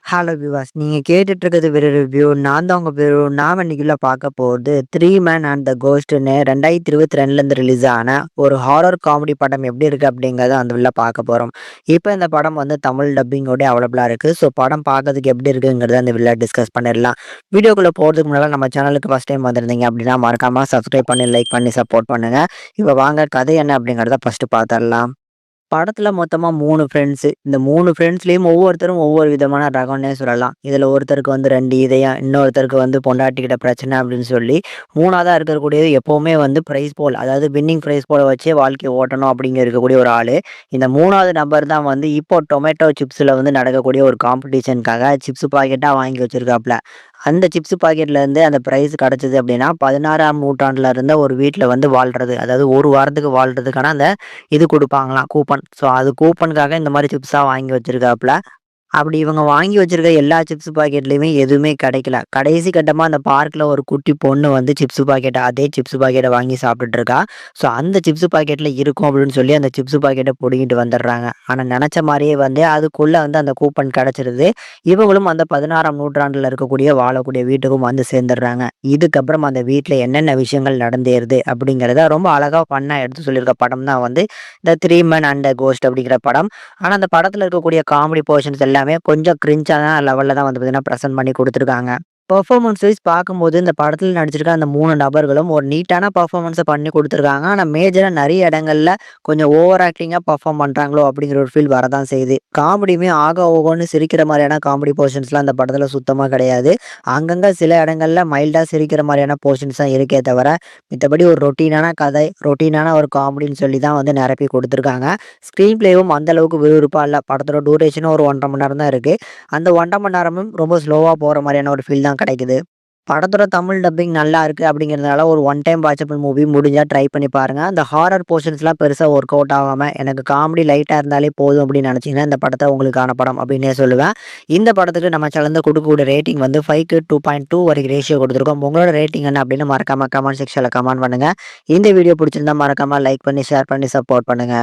Hello விவாஸ். நீங்க கேட்டுட்டு இருக்கிறது வெறு ரிவ்யூ. நான் தான் உங்க பெரு. நாம இன்னைக்குள்ள பார்க்க போறது 'த்ரீ மேன் அண்ட் த கோஸ்ட்'ன்னு 2022லேருந்து ரிலீஸ் ஆன ஒரு ஹாரர் காமெடி படம் எப்படி இருக்கு அப்படிங்கிறத அந்த உள்ள பார்க்க போறோம். இப்போ இந்த படம் வந்து தமிழ் டப்பிங்கோட அவைலபிளா இருக்கு. ஸோ படம் பார்க்கறதுக்கு எப்படி இருக்குங்கிறத அந்த உள்ள டிஸ்கஸ் பண்ணிடலாம். வீடியோக்குள்ள போறதுக்கு முன்னாடி நம்ம சேனலுக்கு ஃபர்ஸ்ட் டைம் வந்திருந்தீங்க அப்படின்னா மறக்காம சப்ஸ்கிரைப் பண்ணி, லைக் பண்ணி சப்போர்ட் பண்ணுங்க. இப்போ வாங்க கதை என்ன அப்படிங்கிறத ஃபர்ஸ்ட் பார்த்துடலாம். படத்துல மொத்தமா 3 ஃப்ரெண்ட்ஸு. இந்த 3 ஃப்ரெண்ட்ஸ்லயும் ஒவ்வொருத்தரும் ஒவ்வொரு விதமான ரகம்னே சொல்லலாம். இதுல ஒருத்தருக்கு வந்து 2 இதயம், இன்னொருத்தருக்கு வந்து பொண்டாட்டிக்கிட்ட பிரச்சனை அப்படின்னு சொல்லி, 3வதா இருக்கக்கூடியது எப்பவுமே வந்து பிரைஸ் போல், அதாவது வின்னிங் பிரைஸ் போல வச்சே வாழ்க்கைய ஓட்டணும் அப்படிங்க இருக்கக்கூடிய ஒரு ஆளு. இந்த 3வது நபர் தான் வந்து இப்போ டொமேட்டோ சிப்ஸ்ல வந்து நடக்கக்கூடிய ஒரு காம்படிஷனுக்காக சிப்ஸ் பாக்கெட்டா வாங்கி வச்சிருக்காப்ல. அந்த சிப்ஸ் பாக்கெட்ல இருந்து அந்த பிரைஸ் கிடைச்சது அப்படின்னா, 16ஆம் நூற்றாண்டுல இருந்த ஒரு வீட்ல வந்து வாழ்றது. அதாவது 1 வாரத்துக்கு வாழ்றதுக்கான அந்த இது குடுப்பாங்களாம் கூப்பன். ஸோ அது கூப்பனுக்காக இந்த மாரி சிப்ஸா வாங்கி வச்சிருக்காப்ல. அப்படி இவங்க வாங்கி வச்சிருக்க எல்லா சிப்ஸ் பாக்கெட்லயுமே எதுவுமே கிடைக்கல. கடைசி கட்டமா அந்த பார்க்ல ஒரு குட்டி பொண்ணு வந்து சிப்ஸ் பாக்கெட்ட அதே சிப்ஸ் பாக்கெட்ட வாங்கி சாப்பிட்டுட்டு இருக்கா. ஸோ அந்த சிப்ஸ் பாக்கெட்ல இருக்கும் அப்படின்னு சொல்லி அந்த சிப்ஸ் பாக்கெட்ட புடுங்கிட்டு வந்துடுறாங்க. ஆனா நெனச்ச மாரியே வந்து அதுக்குள்ள வந்து அந்த கூப்பன் கிடைச்சிருது. இவங்களும் அந்த 16ஆம் நூற்றாண்டுல இருக்கக்கூடிய வாழக்கூடிய வீட்டுக்கும் வந்து சேர்ந்துடுறாங்க. இதுக்கப்புறம் அந்த வீட்ல என்னென்ன விஷயங்கள் நடந்தேறுது அப்படிங்கிறத ரொம்ப அழகா ஃபன்னா எடுத்து சொல்லியிருக்க படம் தான் வந்து the three man and the ghost அப்படிங்கிற படம். ஆனா அந்த படத்துல இருக்கக்கூடிய காமெடி போர்ஷன்ஸ் எல்லாமே கொஞ்சம் கிரின்ஜான லெவல்ல தான் வந்து பார்த்தீங்கன்னா, பிரசன்ட் பண்ணி குடுத்துருக்காங்க. பெர்ஃபார்மன்ஸ் வைஸ் பார்க்கும்போது இந்த படத்துல நடிச்சிருக்க அந்த 3 நபர்களும் ஒரு நீட்டான பெர்ஃபார்மன்ஸ பண்ணி குடுத்துருக்காங்க. ஆனா மேஜரா நெறைய இடங்கள்ல கொஞ்சம் ஓவர் ஆக்டிங்கா பெர்ஃபார்ம் பண்றாங்களோ அப்படிங்கிற ஒரு ஃபீல் வரதான் செய்யுது. காமெடியுமே ஆகா ஓஹோன்னு சிரிக்கிற மாரியான காமெடி போர்ஷன்ஸ்லாம் அந்த படத்துல சுத்தமா கிடையாது. அங்கங்க சில இடங்கள்ல மைல்டா சிரிக்கிற மாரியான போர்ஷன்ஸ் தான் இருக்கே தவிர, மித்தபடி ஒரு ரொட்டீனான கதை, ரொட்டீனான ஒரு காமெடின்னு சொல்லி தான் வந்து நிரப்பி குடுத்துருக்காங்க. ஸ்க்ரீன் பிளேவும் அந்த அளவுக்கு விறுவிறுப்பா இல்ல. படத்தோட டூரேஷனும் ஒரு 1 1/2 மணி நேரம் தான் இருக்கு. அந்த 1 1/2 மணி நேரமும் ரொம்ப ஸ்லோவா போற மாரியான ஒரு ஃபீல் தான் கிடைக்குது. படத்தோட தமிழ் டப்பிங் நல்லா இருக்கு அப்படிங்கிறதுனால ஒரு ஒன் டைம் வாட்சபிள் மூவி முடிஞ்சா ட்ரை பண்ணி பாருங்க. அந்த ஹாரர் போர்ஷன்ஸ்லாம் பெருசா ஒர்க் அவுட் ஆகாம, எனக்கு காமெடி லைட்டா இருந்தாலே போதும் அப்படின்னு நினைச்சீங்கன்னா, இந்த படத்த உங்களுக்கான படம் அப்படின்னே சொல்லுவேன். இந்த படத்துக்கு நம்ம சேனல்ல குடுக்கக்கூடிய ரேட்டிங் வந்து 5க்கு 2.2 வரைக்கும் ரேஷியோ குடுத்துருக்கோம். உங்களோட ரேட்டிங் என்ன அப்படின்னு மறக்காம கமெண்ட் செக்ஷன்ல கமெண்ட் பண்ணுங்க. இந்த வீடியோ பிடிச்சிருந்தா மறக்காம லைக் பண்ணி, ஷேர் பண்ணி சப்போர்ட் பண்ணுங்க.